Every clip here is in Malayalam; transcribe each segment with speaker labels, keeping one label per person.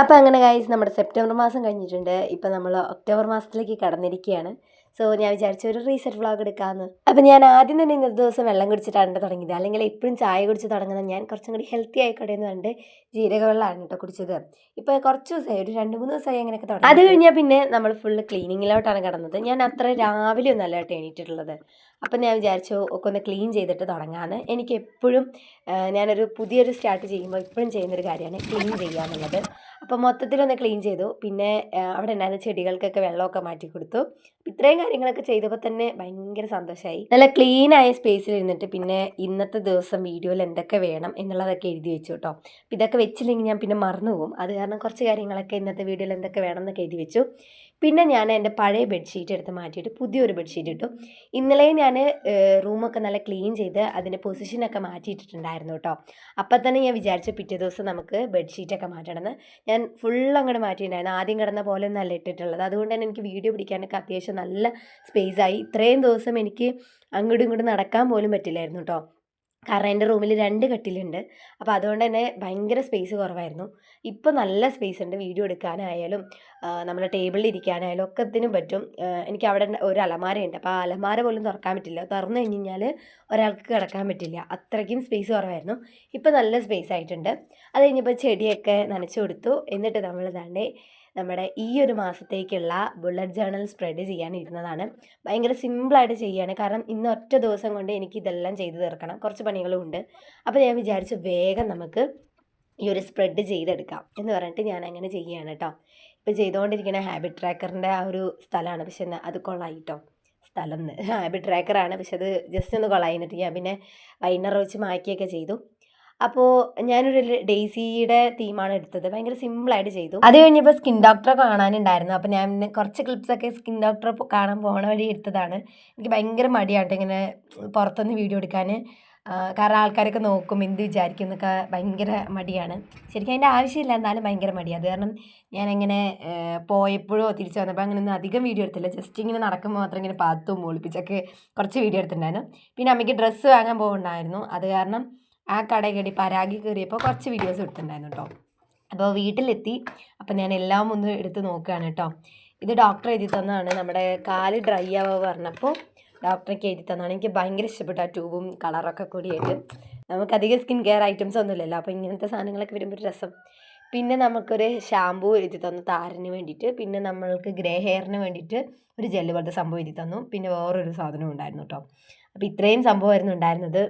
Speaker 1: അപ്പോൾ അങ്ങനെ ഗൈസ് നമ്മുടെ സെപ്റ്റംബർ മാസം കഴിഞ്ഞിട്ടുണ്ട്. ഇപ്പോൾ നമ്മൾ ഒക്ടോബർ മാസത്തിലേക്ക് കടന്നിരിക്കുകയാണ്. സോ ഞാൻ വിചാരിച്ച ഒരു റീസെറ്റ് വ്ളോഗ് എടുക്കാമെന്ന്. അപ്പോൾ ഞാൻ ആദ്യം തന്നെ ഇന്നത്തെ ദിവസം വെള്ളം കുടിച്ചിട്ടാണ് തുടങ്ങിയത്. അല്ലെങ്കിൽ എപ്പോഴും ചായ കുടിച്ച് തുടങ്ങുന്നത് ഞാൻ കുറച്ചും കൂടി ഹെൽത്തി ആയിക്കോട്ടെ എന്ന് പറഞ്ഞിട്ട് ജീരക വെള്ളമാണ് കേട്ടോ കുടിച്ചത്. ഇപ്പോൾ കുറച്ച് ദിവസമായി, ഒരു 2-3 ദിവസമായി അങ്ങനെയൊക്കെ തുടങ്ങി. അത് കഴിഞ്ഞാൽ പിന്നെ നമ്മൾ ഫുള്ള് ക്ലീനിങ്ങിലോട്ടാണ് കിടന്നത്. ഞാൻ അത്ര രാവിലെ ഒന്നും അല്ല കേട്ടോ എണീറ്റിട്ടുള്ളത്. അപ്പം ഞാൻ വിചാരിച്ചു ഒക്കെ ഒന്ന് ക്ലീൻ ചെയ്തിട്ട് തുടങ്ങാമെന്ന്. എനിക്ക് എപ്പോഴും ഞാനൊരു പുതിയൊരു സ്റ്റാർട്ട് ചെയ്യുമ്പോൾ എപ്പോഴും ചെയ്യുന്നൊരു കാര്യമാണ് ക്ലീൻ ചെയ്യുക എന്നുള്ളത്. അപ്പോൾ മൊത്തത്തിലൊന്ന് ക്ലീൻ ചെയ്തു. പിന്നെ അവിടെ ഉണ്ടായിരുന്ന ചെടികൾക്കൊക്കെ വെള്ളമൊക്കെ മാറ്റി കൊടുത്തു. ഇത്രയും കാര്യങ്ങളൊക്കെ ചെയ്തപ്പോൾ തന്നെ ഭയങ്കര സന്തോഷമായി. നല്ല ക്ലീനായ സ്പേസിൽ ഇരുന്നിട്ട് പിന്നെ ഇന്നത്തെ ദിവസം വീഡിയോയിൽ എന്തൊക്കെ വേണം എന്നുള്ളതൊക്കെ എഴുതി വെച്ചു കേട്ടോ. ഇതൊക്കെ വെച്ചില്ലെങ്കിൽ ഞാൻ പിന്നെ മറന്നു പോകും. അത് കാരണം കുറച്ച് കാര്യങ്ങളൊക്കെ ഇന്നത്തെ വീഡിയോയിൽ എന്തൊക്കെ വേണം എന്നൊക്കെ എഴുതി വെച്ചു. പിന്നെ ഞാൻ എൻ്റെ പഴയ ബെഡ്ഷീറ്റ് എടുത്ത് മാറ്റിയിട്ട് പുതിയൊരു ബെഡ്ഷീറ്റ് ഇട്ടു. ഇന്നലെ ഞാൻ റൂമൊക്കെ നല്ല ക്ലീൻ ചെയ്ത് അതിൻ്റെ പൊസിഷനൊക്കെ മാറ്റിയിട്ടിട്ടുണ്ടായിരുന്നു കേട്ടോ. അപ്പം തന്നെ ഞാൻ വിചാരിച്ചു പിറ്റേ ദിവസം നമുക്ക് ബെഡ്ഷീറ്റൊക്കെ മാറ്റണമെന്ന്. ഞാൻ ഫുൾ അങ്ങോട്ട് മാറ്റിയിട്ടുണ്ടായിരുന്നു. ആദ്യം കിടന്ന പോലെ ഒന്നല്ല ഇട്ടിട്ടുള്ളത്. അതുകൊണ്ട് തന്നെ എനിക്ക് വീഡിയോ പിടിക്കാനൊക്കെ അത്യാവശ്യം നല്ല സ്പേസായി. ഇത്രയും ദിവസം എനിക്ക് അങ്ങോട്ടും ഇങ്ങോട്ടും നടക്കാൻ പോലും പറ്റില്ലായിരുന്നു കേട്ടോ. കാരണം എൻ്റെ റൂമിൽ 2 കട്ടിലുണ്ട്. അപ്പോൾ അതുകൊണ്ട് തന്നെ ഭയങ്കര സ്പേസ് കുറവായിരുന്നു. ഇപ്പോൾ നല്ല സ്പേസ് ഉണ്ട്. വീഡിയോ എടുക്കാനായാലും നമ്മുടെ ടേബിളിൽ ഇരിക്കാനായാലും ഒക്കത്തിനും പറ്റും. എനിക്ക് അവിടെ ഒരു അലമാരയുണ്ട്. അപ്പോൾ ആ അലമാര പോലും തുറക്കാൻ പറ്റില്ല. തുറന്നു കഴിഞ്ഞ് കഴിഞ്ഞാൽ ഒരാൾക്ക് കിടക്കാൻ പറ്റില്ല. അത്രയ്ക്കും സ്പേസ് കുറവായിരുന്നു. ഇപ്പോൾ നല്ല സ്പേസ് ആയിട്ടുണ്ട്. അത് കഴിഞ്ഞപ്പോൾ ചെടിയൊക്കെ നനച്ചു കൊടുത്തു. എന്നിട്ട് നമ്മൾ തന്നെ നമ്മുടെ ഈ ഒരു മാസത്തേക്കുള്ള ബുള്ളറ്റ് ജേർണൽ സ്പ്രെഡ് ചെയ്യാനിരുന്നതാണ്. ഭയങ്കര സിമ്പിളായിട്ട് ചെയ്യുകയാണ്. കാരണം ഇന്ന് ഒറ്റ ദിവസം കൊണ്ട് എനിക്ക് ഇതെല്ലാം ചെയ്തു തീർക്കണം. കുറച്ച് പണികളും ഉണ്ട്. അപ്പോൾ ഞാൻ വിചാരിച്ചു വേഗം നമുക്ക് ഈ ഒരു സ്പ്രെഡ് ചെയ്തെടുക്കാം എന്ന് പറഞ്ഞിട്ട് ഞാൻ അങ്ങനെ ചെയ്യുകയാണ് കേട്ടോ. ഇപ്പോൾ ചെയ്തുകൊണ്ടിരിക്കുന്ന ഹാബിറ്റ് ട്രാക്കറിൻ്റെ ആ ഒരു സ്ഥലമാണ്. പക്ഷെ അത് കൊള്ളായി കേട്ടോ. സ്ഥലം ഹാബിറ്റ് ട്രാക്കറാണ്. പക്ഷെ അത് ജസ്റ്റ് ഒന്ന് കൊള്ളായി. എന്നിട്ട് ഞാൻ പിന്നെ വൈനർ വെച്ച് മാറ്റിയൊക്കെ ചെയ്തു. അപ്പോൾ ഞാനൊരു ഡെയ്സിയുടെ തീമാണ് എടുത്തത്. ഭയങ്കര സിമ്പിളായിട്ട് ചെയ്തു. അത് കഴിഞ്ഞപ്പോൾ സ്കിൻ ഡോക്ടറെ കാണാനുണ്ടായിരുന്നു. അപ്പോൾ ഞാൻ കുറച്ച് ക്ലിപ്സൊക്കെ സ്കിൻ ഡോക്ടറെ കാണാൻ പോണ വഴി എടുത്തതാണ്. എനിക്ക് ഭയങ്കര മടിയാട്ടോ ഇങ്ങനെ പുറത്തുനിന്ന് വീഡിയോ എടുക്കാൻ. കാരണം ആൾക്കാരൊക്കെ നോക്കും, എന്ത് വിചാരിക്കും എന്നൊക്കെ ഭയങ്കര മടിയാണ്. ശരിക്കും അതിൻ്റെ ആവശ്യമില്ല, എന്നാലും ഭയങ്കര മടിയാണ്. അത് കാരണം ഞാനിങ്ങനെ പോയപ്പോഴോ തിരിച്ചു വന്നപ്പോൾ അങ്ങനെയൊന്നും അധികം വീഡിയോ എടുത്തില്ല. ജസ്റ്റ് ഇങ്ങനെ നടക്കുമ്പോൾ മാത്രം ഇങ്ങനെ പാത്തും ഒളിപ്പിച്ചൊക്കെ കുറച്ച് വീഡിയോ എടുത്തിട്ടുണ്ടായിരുന്നു. പിന്നെ അമ്മയ്ക്ക് ഡ്രസ്സ് വാങ്ങാൻ പോകുന്നുണ്ടായിരുന്നു. അത് കാരണം ആ കടയിൽ കയറി പരാഗി കയറിയപ്പോൾ കുറച്ച് വീഡിയോസ് എടുത്തിട്ടുണ്ടായിരുന്നു കേട്ടോ. അപ്പോൾ വീട്ടിലെത്തി. അപ്പോൾ ഞാൻ എല്ലാം ഒന്ന് എടുത്ത് നോക്കുകയാണ് കേട്ടോ. ഇത് ഡോക്ടർ എഴുതി തന്നതാണ്. നമ്മുടെ കാല് ഡ്രൈ ആവുക പറഞ്ഞപ്പോൾ ഡോക്ടറൊക്കെ എഴുതി തന്നതാണ്. എനിക്ക് ഭയങ്കര ഇഷ്ടപ്പെട്ടു ആ ട്യൂബും കളറൊക്കെ കൂടിയായിട്ട്. നമുക്കധികം സ്കിൻ കെയർ ഐറ്റംസ് ഒന്നും ഇല്ലല്ലോ. അപ്പോൾ ഇങ്ങനത്തെ സാധനങ്ങളൊക്കെ വരുമ്പോൾ ഒരു രസം. പിന്നെ നമുക്കൊരു ഷാമ്പൂ എഴുതി തന്നു താരന് വേണ്ടിയിട്ട്. പിന്നെ നമ്മൾക്ക് ഗ്രേ ഹെയറിന് വേണ്ടിയിട്ട് ഒരു ജെല്ല് പോലത്തെ സംഭവം എഴുതി തന്നു. പിന്നെ വേറൊരു സാധനവും ഉണ്ടായിരുന്നു കേട്ടോ. അപ്പോൾ ഇത്രയും സംഭവമായിരുന്നു ഉണ്ടായിരുന്നത്.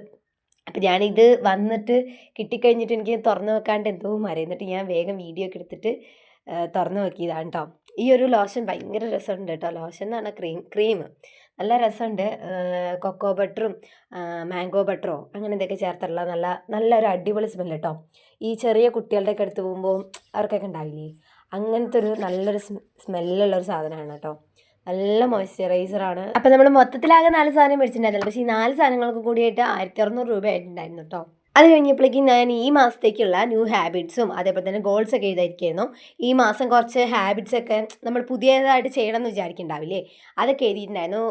Speaker 1: അപ്പോൾ ഞാനിത് വന്നിട്ട് കിട്ടിക്കഴിഞ്ഞിട്ട് എനിക്ക് തുറന്ന് വെക്കാണ്ട് എന്തോ മറന്നിട്ട് ഞാൻ വേഗം വീഡിയോ ഒക്കെ എടുത്തിട്ട് തുറന്ന് നോക്കിയതാണ് കേട്ടോ. ഈ ഒരു ലോഷൻ ഭയങ്കര രസമുണ്ട് കേട്ടോ. ലോഷൻ എന്ന് പറഞ്ഞാൽ ക്രീം നല്ല രസമുണ്ട്. കൊക്കോ ബട്ടറും മാംഗോ ബട്ടറോ അങ്ങനെ എന്തൊക്കെ ചേർത്തുള്ള നല്ലൊരു അടിപൊളി സ്മെല്ല് കേട്ടോ. ഈ ചെറിയ കുട്ടികളുടെയൊക്കെ അടുത്ത് പോകുമ്പോൾ അവർക്കൊക്കെ ഉണ്ടാവില്ലേ, അങ്ങനത്തെ ഒരു നല്ലൊരു സ്മെല്ലുള്ളൊരു സാധനമാണ് കേട്ടോ. നല്ല മോയ്സ്ചറൈസറാണ്. അപ്പോൾ നമ്മൾ മൊത്തത്തിലാകെ 4 സാധനം മേടിച്ചിട്ടുണ്ടായിരുന്നല്ലോ. പക്ഷേ ഈ 4 സാധനങ്ങൾക്ക് കൂടിയായിട്ട് 1600 രൂപ ആയിട്ടുണ്ടായിരുന്നു കേട്ടോ. അത് കഴിഞ്ഞപ്പോഴേക്കും ഞാൻ ഈ മാസത്തേക്കുള്ള ന്യൂ ഹാബിറ്റ്സും അതേപോലെ തന്നെ ഗോൾസൊക്കെ എഴുതിയിരിക്കുന്നു. ഈ മാസം കുറച്ച് ഹാബിറ്റ്സൊക്കെ നമ്മൾ പുതിയതായിട്ട് ചെയ്യണം എന്ന് വിചാരിക്കുന്നുണ്ടാവില്ലേ, അതൊക്കെ എഴുതിയിട്ടുണ്ടായിരുന്നു.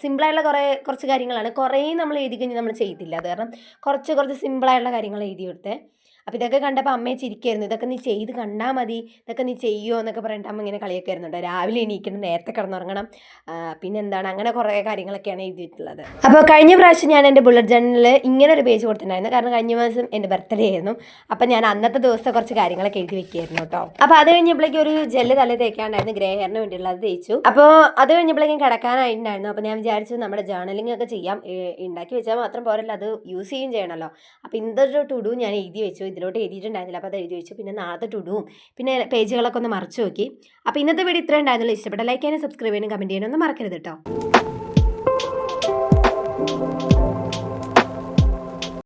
Speaker 1: സിമ്പിളായിട്ടുള്ള കുറച്ച് കാര്യങ്ങളാണ്. കുറേ നമ്മൾ എഴുതി കഴിഞ്ഞാൽ നമ്മൾ ചെയ്തില്ല. അത് കാരണം കുറച്ച് സിമ്പിളായിട്ടുള്ള കാര്യങ്ങൾ എഴുതി കൊടുത്തേ. അപ്പോൾ ഇതൊക്കെ കണ്ടപ്പോൾ അമ്മയെ ചിരിക്കായിരുന്നു. ഇതൊക്കെ നീ ചെയ്ത് കണ്ടാൽ മതി, ഇതൊക്കെ നീ ചെയ്യുമോ എന്നൊക്കെ പറഞ്ഞിട്ട് അമ്മ ഇങ്ങനെ കളിയൊക്കെ ആയിരുന്നുണ്ട്. രാവിലെ എണീക്കണം, നേരത്തെ കിടന്നുറങ്ങണം, പിന്നെന്താണ് അങ്ങനെ കുറേ കാര്യങ്ങളൊക്കെയാണ് എഴുതിയിട്ടുള്ളത്. അപ്പോൾ കഴിഞ്ഞ പ്രാവശ്യം ഞാൻ എൻ്റെ ബുള്ളറ്റ് ജേർണലിൽ ഇങ്ങനെ ഒരു പേജ് കൊടുത്തിട്ടുണ്ടായിരുന്നു. കാരണം കഴിഞ്ഞ മാസം എൻ്റെ ബർത്ത്ഡേ ആയിരുന്നു. അപ്പോൾ ഞാൻ അന്നത്തെ ദിവസത്തെ കുറച്ച് കാര്യങ്ങളൊക്കെ എഴുതി വെക്കുകയായിരുന്നു കേട്ടോ. അപ്പോൾ അത് കഴിഞ്ഞപ്പോഴേക്കും ഒരു ജെല്ല് തല തേക്കാണ്ടായിരുന്നു, ഗ്രേ ഹെയറിന് വേണ്ടിയുള്ളത് തേച്ചു. അപ്പോൾ അത് കഴിഞ്ഞപ്പോഴേക്കും കിടക്കാനായിട്ടുണ്ടായിരുന്നു. അപ്പോൾ ഞാൻ വിചാരിച്ചു നമ്മുടെ ജേർണലിംഗ് ഒക്കെ ചെയ്യാം. ഉണ്ടാക്കി വെച്ചാൽ മാത്രം പോരല്ലോ, അത് യൂസ് ചെയ്യണമല്ലോ. അപ്പോൾ ഇന്നൊരു ടു ഡു ഞാൻ എഴുതി വെച്ചു. ഇതിലോട്ട് എഴുതിയിട്ടുണ്ടായിരുന്നില്ല. അപ്പോൾ അത് എഴുതി വെച്ചു. പിന്നെ നാളത്തെ ടുഡുവും പിന്നെ പേജുകളൊക്കെ ഒന്ന് മറിച്ച് നോക്കി. അപ്പോൾ ഇന്നത്തെ വീഡിയോ ഇത്രയും ഉണ്ടായിരുന്നുള്ളൂ. ഇഷ്ടപ്പെട്ട ലൈക്ക് ചെയ്യാനും സബ്സ്ക്രൈബ് ചെയ്യാനും കമൻറ്റ് ചെയ്യാനും ഒന്നും മറക്കരുത് കേട്ടോ.